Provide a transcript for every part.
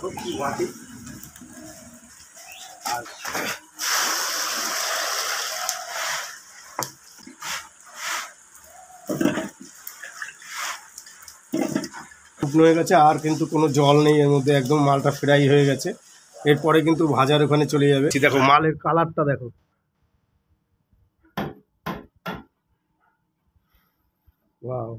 দেখো কি মাটি। আর শুকনো হয়ে গেছে, আর কিন্তু কোনো জল নেই এর মধ্যে, একদম মালটা ফ্রাই হয়ে গেছে। এরপরে কিন্তু ভাজার ওখানে চলে যাবে। দেখো মালের কালারটা দেখো, ওয়াও।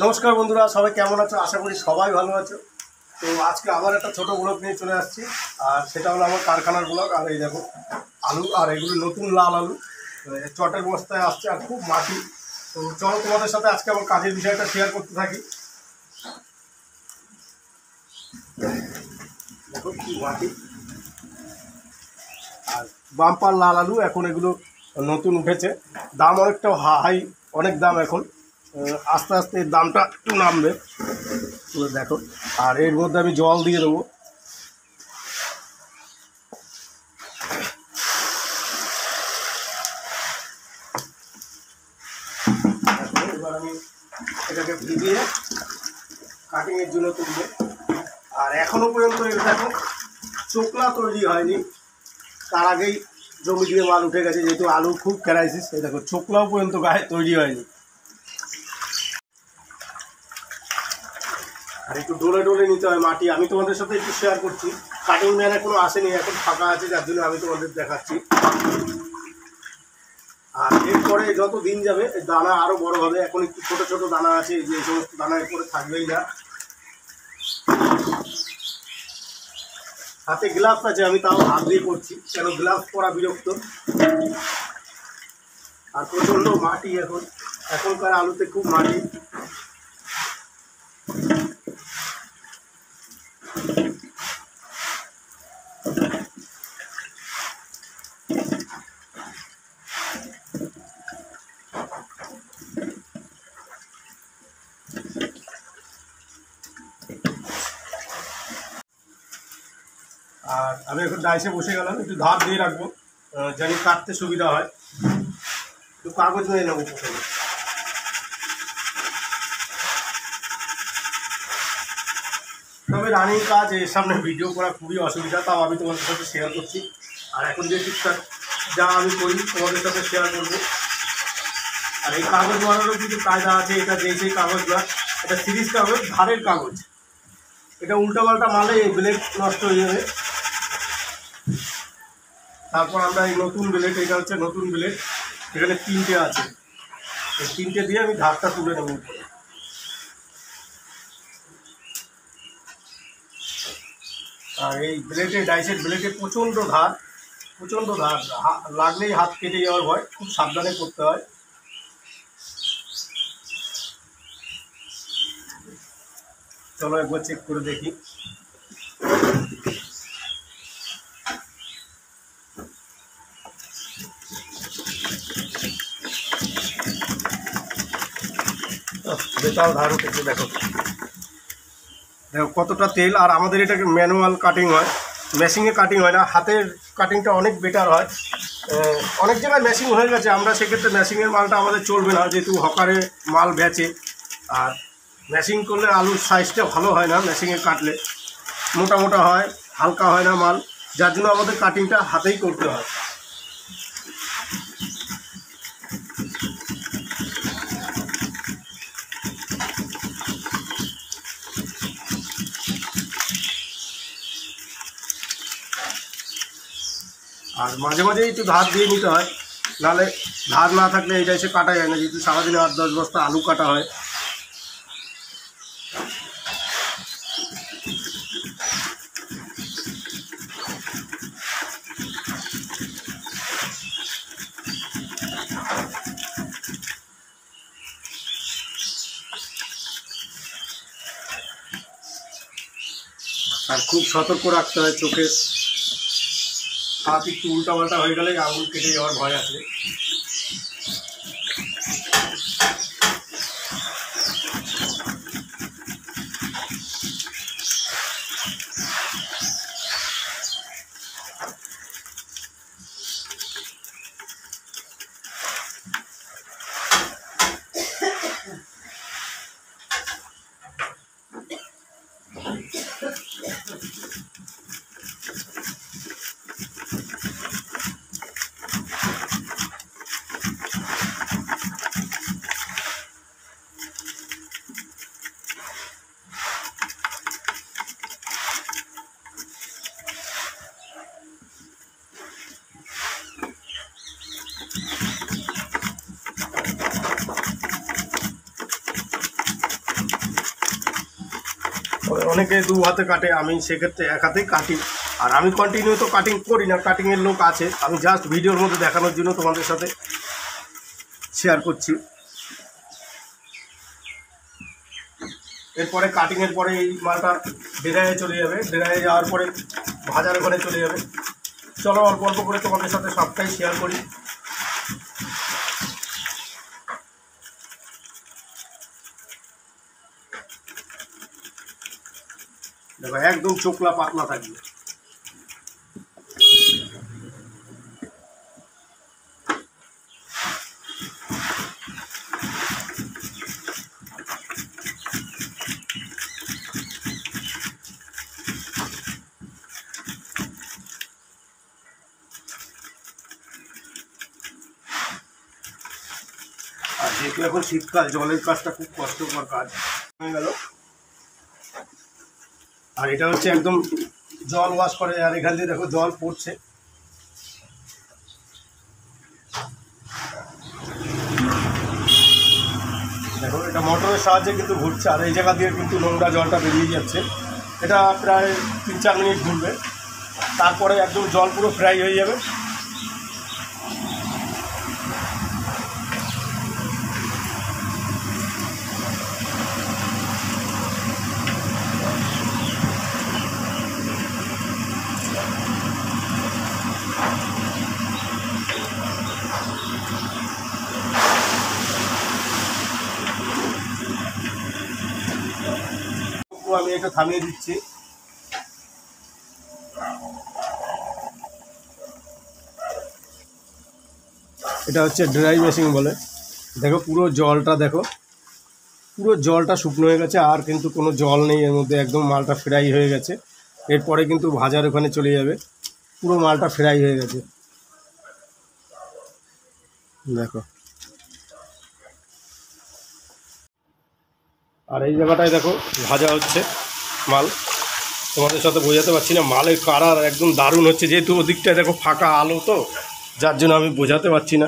নমস্কার বন্ধুরা, সবাই কেমন আছো? আশা করি সবাই ভালো আছো। তো আজকে আবার একটা ছোট ব্লগ নিয়ে চলে আসছি, আর সেটা হলো আমার কারখানার ব্লগ। আর এই দেখো আলু, আর এগুলো নতুন লাল আলু চটের বস্তায় আসছে, আর খুব মাটি। তো চলো তোমাদের সাথে আজকে আমার কাজের বিষয়টা শেয়ার করতে থাকি। দেখো কি মাটি, আর বাম্পার লাল আলু। এখন এগুলো নতুন উঠেছে, দাম অনেকটা হাই, অনেক দাম এখন। আস্তে আস্তে এর দামটা একটু নামবে, দেখো। আর এর মধ্যে আমি জল দিয়ে দেবো। এবার আমি এটাকে ভিজিয়ে কাটিংয়ের জন্য তুলবো। আর এখনো পর্যন্ত এটা দেখো চোকলা তৈরি হয়নি, তার আগেই জমি দিয়ে মাল উঠে গেছে, যেহেতু আলু খুব ক্রাইসিস। এই দেখো চোকলাও পর্যন্ত গায়ে তৈরি হয়নি। আর একটু ডোলে ডোলে নিতে হয় মাটি। আমি তোমাদের সাথে একটু শেয়ার করছি, কাটিং ম্যান এখনো আসেনি, এখন ফাঁকা আছে, যার জন্য আমি তোমাদের দেখাচ্ছি। আর এরপরে যত দিন যাবে দানা আরো বড় হবে। এখন একটু ছোট ছোট দানা আছে, যে সমস্ত দানা এরপরে থাকবেই না। হাতে গ্লাভস আছে, আমি তাও হাত দিয়ে করছি, কেন গ্লাভস পরা বিরক্ত। আর প্রচন্ড মাটি, এখনকার আলুতে খুব মাটি। আর আমি এখন ডাইসে বসে গেলাম, একটু ধার দিয়ে রাখবো, জানি কাটতে সুবিধা হয়। একটু কাগজ নিয়ে নেবো প্রথমে। তবে রানিং কাজ, এর সামনে ভিডিও করা খুবই অসুবিধা, তাও আমি তোমাদের সাথে শেয়ার করছি। আর এখন যে ঠিকঠাক যা আমি করি তোমাদের সাথে শেয়ার করবো। আর এই কাগজ বানানোর কিছু কায়দা আছে। এটা সেই কাগজটা, এটা সিরিজ কাগজ, ধারের কাগজ। এটা উল্টোপাল্টা মারলে এই ব্লেড নষ্ট হয়ে যাবে। তারপর আমরা এই নতুন ব্লেড, এটা হচ্ছে নতুন ব্লেড, এখানে 3টে আছে, এই 3টে দিয়ে আমি ধারটা তুলে নেব। আর এই ব্লেডে, ডাইসের ব্লেডে প্রচণ্ড ধার, লাগলেই হাত কেটে যাওয়ার ভয়, খুব সাবধানে করতে হয়। চলো একবার চেক করে দেখি। বেতাল ধার উঠেছে, দেখো কতটা তেল। আর আমাদের এটাকে ম্যানুয়াল কাটিং হয়, মেশিনে কাটিং হয় না। হাতের কাটিংটা অনেক বেটার হয়। অনেক জায়গায় মেশিন হয়ে গেছে, আমরা সেক্ষেত্রে মেশিনের মালটা আমাদের চলবে না, যেহেতু হকারে মাল বেচে। আর মেশিন করলে আলুর সাইজটা ভালো হয় না, মেশিনে কাটলে মোটা মোটা হয়, হালকা হয় না মাল, যার জন্য আমাদের কাটিংটা হাতেই করতে হয়। আর মাঝে মাঝে একটু ধার দিয়ে নিতে হয়, নাহলে ধার না থাকলে এটা এসে কাটা যায় না, যেহেতু সারাদিনে 8-10 বস্তা আলু কাটা হয়। আর খুব সতর্ক রাখতে হয়, চোখের হাত একটু উল্টাপাল্টা হয়ে গেলে আঙুল কেটে যাওয়ার ভয় আছে। অনেকে দু হাতে কাটে, আমি সেক্ষেত্রে এক হাতেই কাটি। আর আমি কন্টিনিউ তো কাটিং করি না, কাটিংয়ের লোক আছে, আমি জাস্ট ভিডিওর মধ্যে দেখানোর জন্য তোমাদের সাথে শেয়ার করছি। এরপরে কাটিংয়ের পরে এই মালটা ড্রাইয়ে চলে যাবে, ড্রাইয়ে যাওয়ার পরে ভাজার ঘরে চলে যাবে। চলো অল্প অল্প করে তোমাদের সাথে সবটাই শেয়ার করি। দেখো একদম চোখলা পাতলা থাকবে। আর যেহেতু এখন শীতকাল, জলের কাজটা খুব কষ্টকর কাজ হয়ে গেল। আর এটা হচ্ছে একদম জল ওয়াশ করে, আর এখান দিয়ে দেখো জল পড়ছে। দেখো এটা মোটরের সাহায্যে কিন্তু ঘুরছে, আর এই জায়গা দিয়ে কিন্তু নোংরা জলটা বেরিয়ে যাচ্ছে। এটা প্রায় 3-4 মিনিট ঘুরবে, তারপরে একদম জল পুরো ফ্রাই হয়ে যাবে। আমি এটা থামিয়ে দিচ্ছি। এটা হচ্ছে ড্রাই মেশিন বলে। দেখো পুরো জলটা, দেখো পুরো জলটা শুকনো হয়ে গেছে, আর কিন্তু কোনো জল নেই এর মধ্যে, একদম মালটা ফ্রাই হয়ে গেছে। এরপরে কিন্তু ভাজার ওখানে চলে যাবে, পুরো মালটা ফ্রাই হয়ে গেছে। দেখো আর এই জায়গাটায় দেখো ভাজা হচ্ছে মাল। তোমাদের সাথে বোঝাতে পারছি না, মালের কালার একদম দারুণ হচ্ছে। যেহেতু ওদিকটায় দেখো ফাঁকা আলো, তো যার জন্য আমি বোঝাতে পারছি না।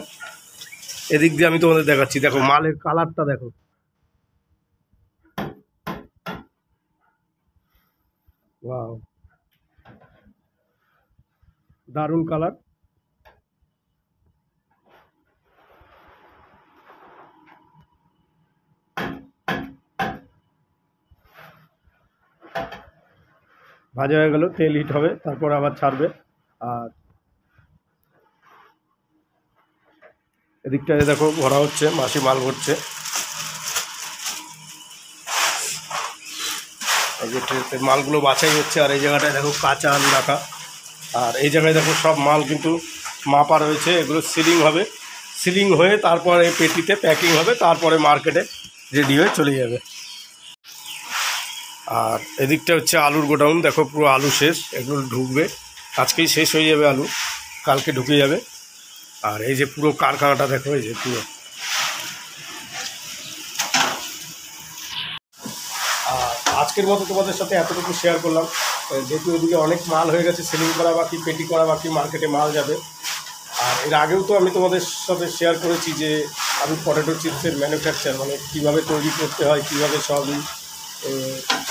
এদিক দিয়ে আমি তোমাদের দেখাচ্ছি, দেখো মালের কালারটা দেখো। ওয়াও, দারুণ কালার। ভাজা হয়ে গেল, তেল হিট হবে, তারপর আবার ছাড়বে। আর এদিকটায় দেখো ভরা হচ্ছে, মাসি মাল ভরছে। এই যে ট্রেতে মালগুলো বাছাই হচ্ছে, আর এই জায়গাটায় দেখো কাঁচা আলু রাখা। আর এই জায়গায় দেখো সব মাল কিন্তু মাপা রয়েছে, এগুলো সিলিং হবে। সিলিং হয়ে তারপরে পেটিতে প্যাকিং হবে, তারপরে মার্কেটে রেডি হয়ে চলে যাবে। আর এদিকটা হচ্ছে আলুর গোডাউন। দেখো পুরো আলু শেষ, এগুলো ঢুকবে, আজকেই শেষ হয়ে যাবে আলু, কালকে ঢুকে যাবে। আর এই যে পুরো কারখানাটা দেখো, এই যে পুরো। আর আজকের মতো তোমাদের সাথে এতটুকু শেয়ার করলাম। যেহেতু এদিকে অনেক মাল হয়ে গেছে, সেলিং করা বাকি, পেটি করা বাকি, মার্কেটে মাল যাবে। আর এর আগেও তো আমি তোমাদের সাথে শেয়ার করেছি যে আমি পটেটো চিপসের ম্যানুফ্যাকচার, মানে কীভাবে তৈরি করতে হয়, কীভাবে সবই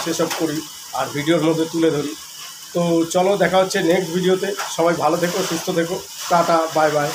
সেসব করি আর ভিডিওর মধ্যে তুলে ধরি। তো চলো দেখা হচ্ছে নেক্সট ভিডিওতে। সবাই ভালো থেকো, সুস্থ থেকো, টাটা, বাই বাই।